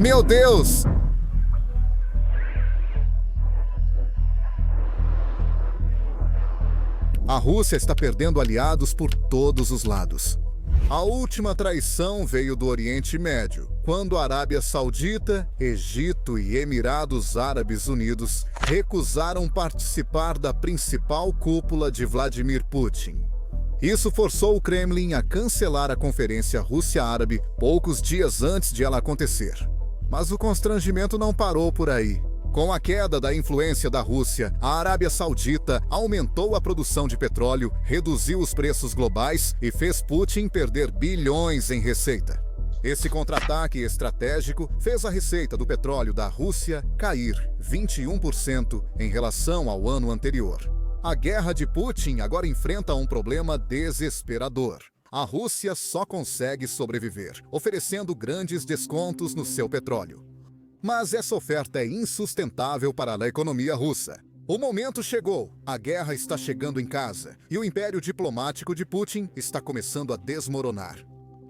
Meu Deus! A Rússia está perdendo aliados por todos os lados. A última traição veio do Oriente Médio, quando a Arábia Saudita, Egito e Emirados Árabes Unidos recusaram participar da principal cúpula de Vladimir Putin. Isso forçou o Kremlin a cancelar a Conferência Rússia-Árabe poucos dias antes de ela acontecer. Mas o constrangimento não parou por aí. Com a queda da influência da Rússia, a Arábia Saudita aumentou a produção de petróleo, reduziu os preços globais e fez Putin perder bilhões em receita. Esse contra-ataque estratégico fez a receita do petróleo da Rússia cair 21% em relação ao ano anterior. A guerra de Putin agora enfrenta um problema desesperador. A Rússia só consegue sobreviver, oferecendo grandes descontos no seu petróleo. Mas essa oferta é insustentável para a economia russa. O momento chegou, a guerra está chegando em casa e o império diplomático de Putin está começando a desmoronar.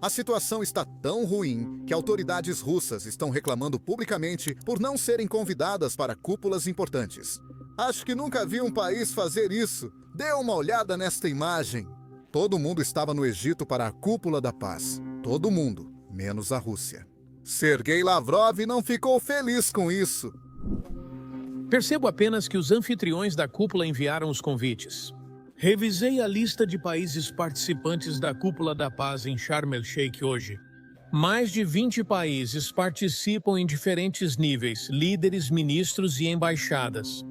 A situação está tão ruim que autoridades russas estão reclamando publicamente por não serem convidadas para cúpulas importantes. Acho que nunca vi um país fazer isso. Dê uma olhada nesta imagem. Todo mundo estava no Egito para a cúpula da paz. Todo mundo, menos a Rússia. Sergei Lavrov não ficou feliz com isso. Percebo apenas que os anfitriões da cúpula enviaram os convites. Revisei a lista de países participantes da Cúpula da Paz em Sharm el-Sheikh hoje. Mais de 20 países participam em diferentes níveis, líderes, ministros e embaixadas.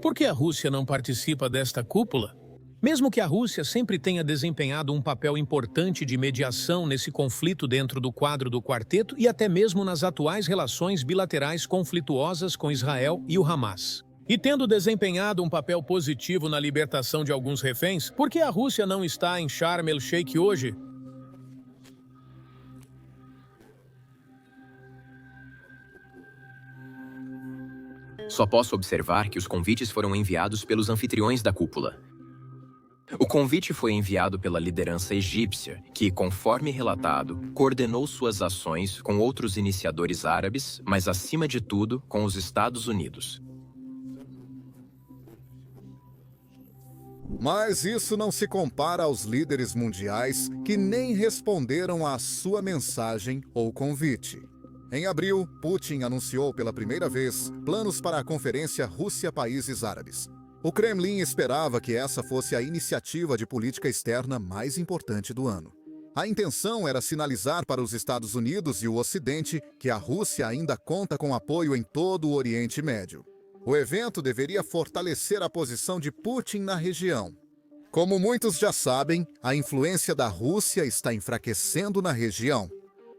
Por que a Rússia não participa desta cúpula? Mesmo que a Rússia sempre tenha desempenhado um papel importante de mediação nesse conflito dentro do quadro do quarteto e até mesmo nas atuais relações bilaterais conflituosas com Israel e o Hamas. E tendo desempenhado um papel positivo na libertação de alguns reféns, por que a Rússia não está em Sharm el-Sheikh hoje? Só posso observar que os convites foram enviados pelos anfitriões da cúpula. O convite foi enviado pela liderança egípcia, que, conforme relatado, coordenou suas ações com outros iniciadores árabes, mas, acima de tudo, com os Estados Unidos. Mas isso não se compara aos líderes mundiais que nem responderam à sua mensagem ou convite. Em abril, Putin anunciou pela primeira vez planos para a Conferência Rússia-Países Árabes. O Kremlin esperava que essa fosse a iniciativa de política externa mais importante do ano. A intenção era sinalizar para os Estados Unidos e o Ocidente que a Rússia ainda conta com apoio em todo o Oriente Médio. O evento deveria fortalecer a posição de Putin na região. Como muitos já sabem, a influência da Rússia está enfraquecendo na região.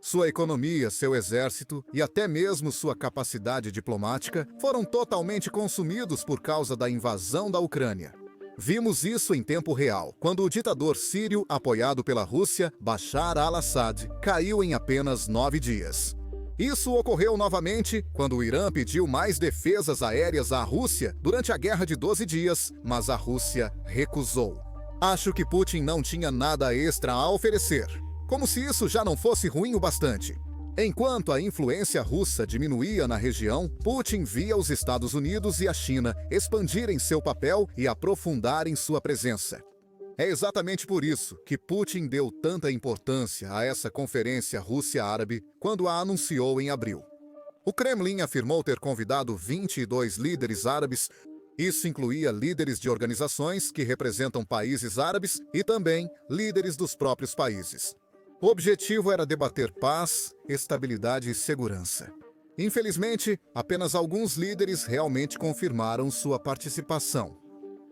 Sua economia, seu exército e até mesmo sua capacidade diplomática foram totalmente consumidos por causa da invasão da Ucrânia. Vimos isso em tempo real, quando o ditador sírio, apoiado pela Rússia, Bashar al-Assad, caiu em apenas 9 dias. Isso ocorreu novamente quando o Irã pediu mais defesas aéreas à Rússia durante a Guerra de 12 dias, mas a Rússia recusou. Acho que Putin não tinha nada extra a oferecer. Como se isso já não fosse ruim o bastante. Enquanto a influência russa diminuía na região, Putin via os Estados Unidos e a China expandirem seu papel e aprofundarem sua presença. É exatamente por isso que Putin deu tanta importância a essa Conferência Rússia-Árabe quando a anunciou em abril. O Kremlin afirmou ter convidado 22 líderes árabes. Isso incluía líderes de organizações que representam países árabes e também líderes dos próprios países. O objetivo era debater paz, estabilidade e segurança. Infelizmente, apenas alguns líderes realmente confirmaram sua participação.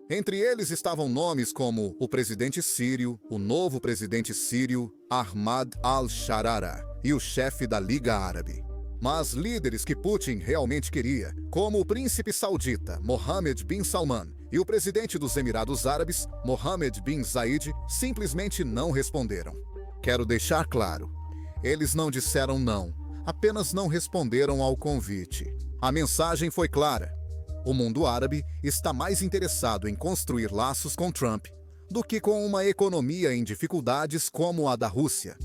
Entre eles estavam nomes como o presidente sírio, o novo presidente sírio, Ahmad al-Sharara, e o chefe da Liga Árabe. Mas líderes que Putin realmente queria, como o príncipe saudita Mohammed bin Salman e o presidente dos Emirados Árabes, Mohammed bin Zayed, simplesmente não responderam. Quero deixar claro, eles não disseram não, apenas não responderam ao convite. A mensagem foi clara. O mundo árabe está mais interessado em construir laços com Trump do que com uma economia em dificuldades como a da Rússia.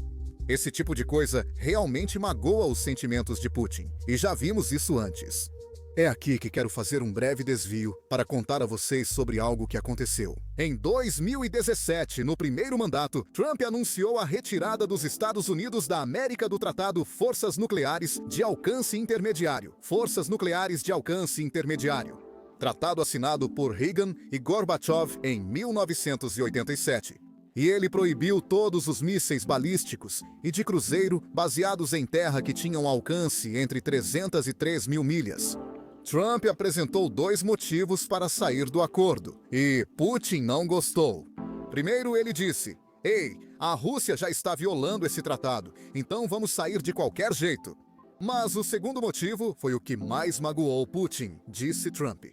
Esse tipo de coisa realmente magoa os sentimentos de Putin, e já vimos isso antes. É aqui que quero fazer um breve desvio para contar a vocês sobre algo que aconteceu. Em 2017, no primeiro mandato, Trump anunciou a retirada dos Estados Unidos da América do Tratado Forças Nucleares de Alcance Intermediário. Forças Nucleares de Alcance Intermediário. Tratado assinado por Reagan e Gorbachev em 1987. E ele proibiu todos os mísseis balísticos e de cruzeiro baseados em terra que tinham alcance entre 300 e 3 mil milhas. Trump apresentou 2 motivos para sair do acordo, e Putin não gostou. Primeiro, ele disse: "Ei, a Rússia já está violando esse tratado, então vamos sair de qualquer jeito." Mas o segundo motivo foi o que mais magoou Putin, disse Trump.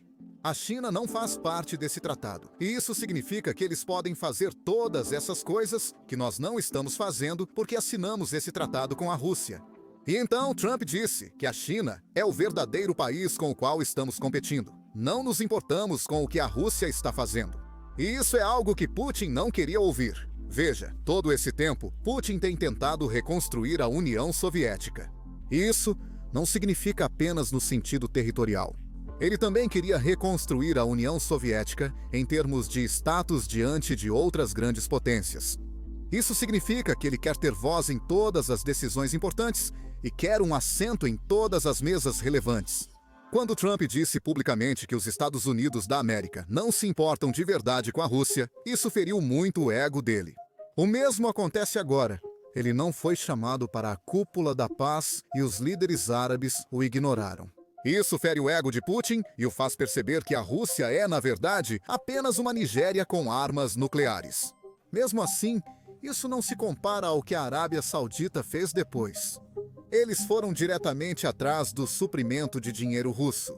A China não faz parte desse tratado, e isso significa que eles podem fazer todas essas coisas que nós não estamos fazendo porque assinamos esse tratado com a Rússia. E então Trump disse que a China é o verdadeiro país com o qual estamos competindo. Não nos importamos com o que a Rússia está fazendo. E isso é algo que Putin não queria ouvir. Veja, todo esse tempo, Putin tem tentado reconstruir a União Soviética. E isso não significa apenas no sentido territorial. Ele também queria reconstruir a União Soviética em termos de status diante de outras grandes potências. Isso significa que ele quer ter voz em todas as decisões importantes e quer um assento em todas as mesas relevantes. Quando Trump disse publicamente que os Estados Unidos da América não se importam de verdade com a Rússia, isso feriu muito o ego dele. O mesmo acontece agora. Ele não foi chamado para a cúpula da paz e os líderes árabes o ignoraram. Isso fere o ego de Putin e o faz perceber que a Rússia é, na verdade, apenas uma Nigéria com armas nucleares. Mesmo assim, isso não se compara ao que a Arábia Saudita fez depois. Eles foram diretamente atrás do suprimento de dinheiro russo.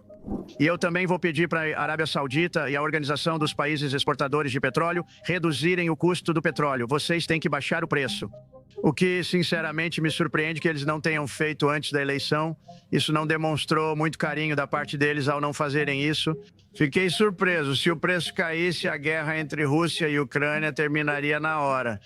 E eu também vou pedir para a Arábia Saudita e a Organização dos Países Exportadores de Petróleo reduzirem o custo do petróleo. Vocês têm que baixar o preço. O que, sinceramente, me surpreende que eles não tenham feito antes da eleição. Isso não demonstrou muito carinho da parte deles ao não fazerem isso. Fiquei surpreso. Se o preço caísse, a guerra entre Rússia e Ucrânia terminaria na hora.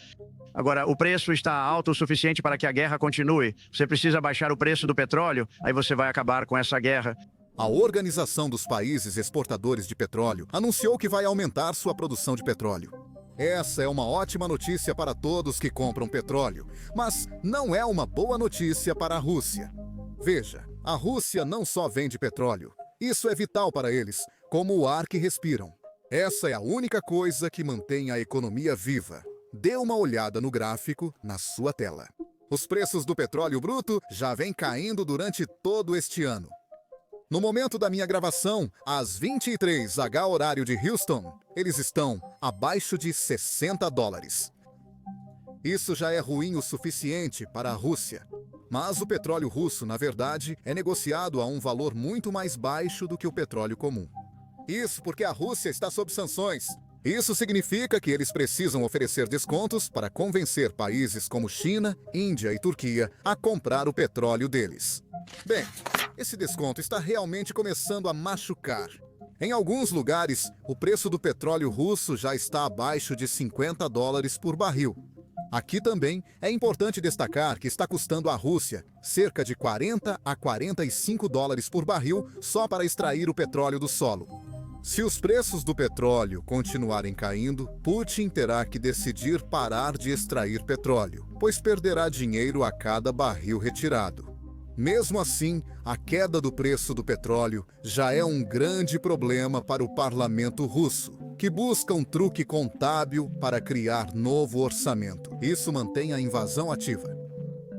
Agora, o preço está alto o suficiente para que a guerra continue. Você precisa baixar o preço do petróleo, aí você vai acabar com essa guerra. A Organização dos Países Exportadores de Petróleo anunciou que vai aumentar sua produção de petróleo. Essa é uma ótima notícia para todos que compram petróleo, mas não é uma boa notícia para a Rússia. Veja, a Rússia não só vende petróleo. Isso é vital para eles, como o ar que respiram. Essa é a única coisa que mantém a economia viva. Dê uma olhada no gráfico na sua tela. Os preços do petróleo bruto já vêm caindo durante todo este ano. No momento da minha gravação, às 23h horário de Houston, eles estão abaixo de $60. Isso já é ruim o suficiente para a Rússia. Mas o petróleo russo, na verdade, é negociado a um valor muito mais baixo do que o petróleo comum. Isso porque a Rússia está sob sanções. Isso significa que eles precisam oferecer descontos para convencer países como China, Índia e Turquia a comprar o petróleo deles. Bem, esse desconto está realmente começando a machucar. Em alguns lugares, o preço do petróleo russo já está abaixo de $50 por barril. Aqui também é importante destacar que está custando à Rússia cerca de $40 a $45 por barril só para extrair o petróleo do solo. Se os preços do petróleo continuarem caindo, Putin terá que decidir parar de extrair petróleo, pois perderá dinheiro a cada barril retirado. Mesmo assim, a queda do preço do petróleo já é um grande problema para o parlamento russo, que busca um truque contábil para criar novo orçamento. Isso mantém a invasão ativa.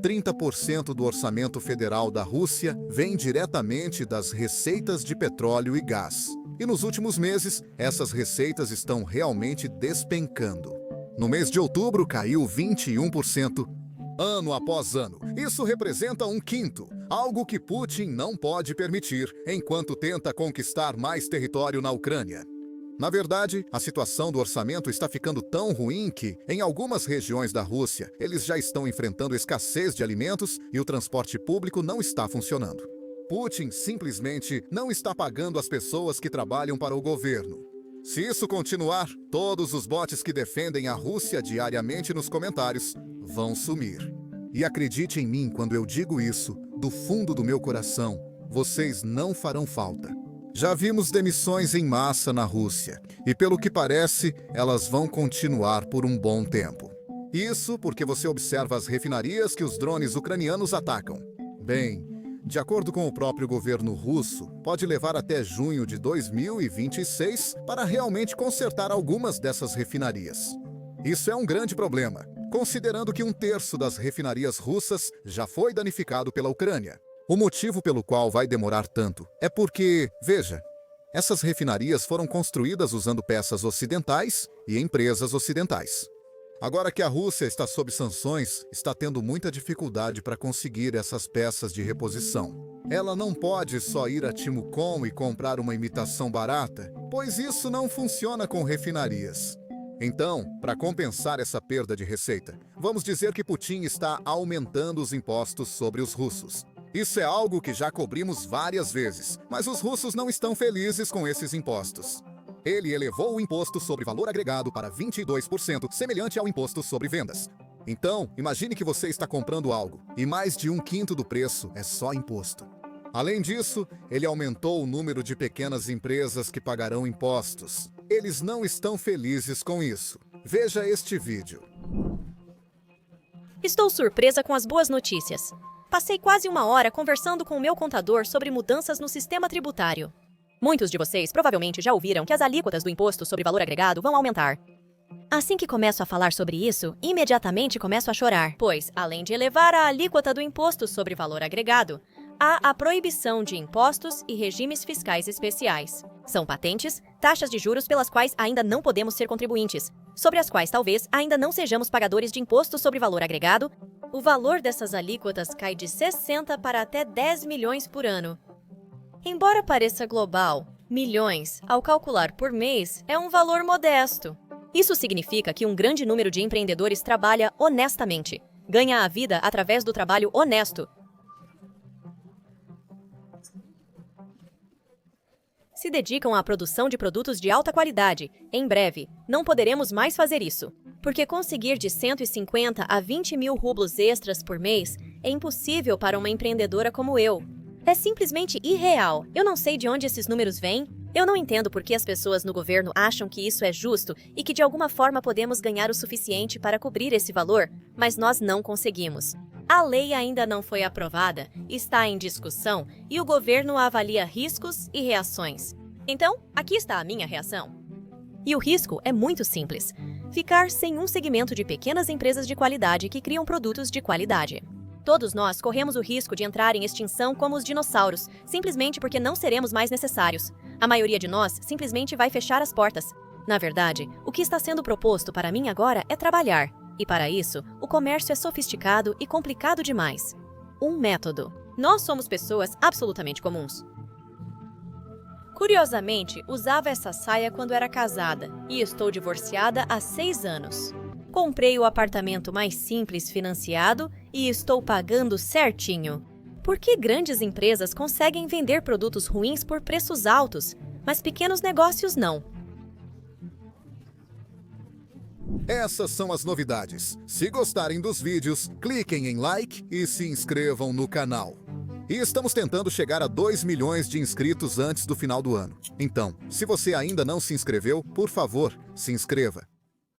30% do orçamento federal da Rússia vem diretamente das receitas de petróleo e gás. E nos últimos meses, essas receitas estão realmente despencando. No mês de outubro, caiu 21%. Ano após ano. Isso representa um quinto, algo que Putin não pode permitir enquanto tenta conquistar mais território na Ucrânia. Na verdade, a situação do orçamento está ficando tão ruim que, em algumas regiões da Rússia, eles já estão enfrentando escassez de alimentos e o transporte público não está funcionando. Putin simplesmente não está pagando as pessoas que trabalham para o governo. Se isso continuar, todos os bots que defendem a Rússia diariamente nos comentários vão sumir. E acredite em mim quando eu digo isso, do fundo do meu coração, vocês não farão falta. Já vimos demissões em massa na Rússia, e pelo que parece, elas vão continuar por um bom tempo. Isso porque você observa as refinarias que os drones ucranianos atacam. Bem, de acordo com o próprio governo russo, pode levar até junho de 2026 para realmente consertar algumas dessas refinarias. Isso é um grande problema, considerando que 1/3 das refinarias russas já foi danificado pela Ucrânia. O motivo pelo qual vai demorar tanto é porque, veja, essas refinarias foram construídas usando peças ocidentais e empresas ocidentais. Agora que a Rússia está sob sanções, está tendo muita dificuldade para conseguir essas peças de reposição. Ela não pode só ir a Timocom e comprar uma imitação barata, pois isso não funciona com refinarias. Então, para compensar essa perda de receita, vamos dizer que Putin está aumentando os impostos sobre os russos. Isso é algo que já cobrimos várias vezes, mas os russos não estão felizes com esses impostos. Ele elevou o imposto sobre valor agregado para 22%, semelhante ao imposto sobre vendas. Então, imagine que você está comprando algo, e mais de 1/5 do preço é só imposto. Além disso, ele aumentou o número de pequenas empresas que pagarão impostos. Eles não estão felizes com isso. Veja este vídeo. Estou surpresa com as boas notícias. Passei quase 1 hora conversando com o meu contador sobre mudanças no sistema tributário. Muitos de vocês provavelmente já ouviram que as alíquotas do imposto sobre valor agregado vão aumentar. Assim que começo a falar sobre isso, imediatamente começo a chorar, pois, além de elevar a alíquota do imposto sobre valor agregado, há a proibição de impostos e regimes fiscais especiais. São patentes, taxas de juros pelas quais ainda não podemos ser contribuintes, sobre as quais talvez ainda não sejamos pagadores de imposto sobre valor agregado. O valor dessas alíquotas cai de 60 para até 10 milhões por ano. Embora pareça global, milhões, ao calcular por mês, é um valor modesto. Isso significa que um grande número de empreendedores trabalha honestamente, ganha a vida através do trabalho honesto. Se dedicam à produção de produtos de alta qualidade. Em breve, não poderemos mais fazer isso, porque conseguir de 150 a 20 mil rublos extras por mês é impossível para uma empreendedora como eu. É simplesmente irreal. Eu não sei de onde esses números vêm. Eu não entendo por que as pessoas no governo acham que isso é justo e que de alguma forma podemos ganhar o suficiente para cobrir esse valor, mas nós não conseguimos. A lei ainda não foi aprovada, está em discussão e o governo avalia riscos e reações. Então, aqui está a minha reação. E o risco é muito simples: ficar sem um segmento de pequenas empresas de qualidade que criam produtos de qualidade. Todos nós corremos o risco de entrar em extinção como os dinossauros, simplesmente porque não seremos mais necessários. A maioria de nós simplesmente vai fechar as portas. Na verdade, o que está sendo proposto para mim agora é trabalhar. E para isso, o comércio é sofisticado e complicado demais. Um método. Nós somos pessoas absolutamente comuns. Curiosamente, usava essa saia quando era casada e estou divorciada há 6 anos. Comprei o apartamento mais simples financiado e estou pagando certinho. Por que grandes empresas conseguem vender produtos ruins por preços altos, mas pequenos negócios não? Essas são as novidades. Se gostarem dos vídeos, cliquem em like e se inscrevam no canal. E estamos tentando chegar a 2 milhões de inscritos antes do final do ano. Então, se você ainda não se inscreveu, por favor, se inscreva.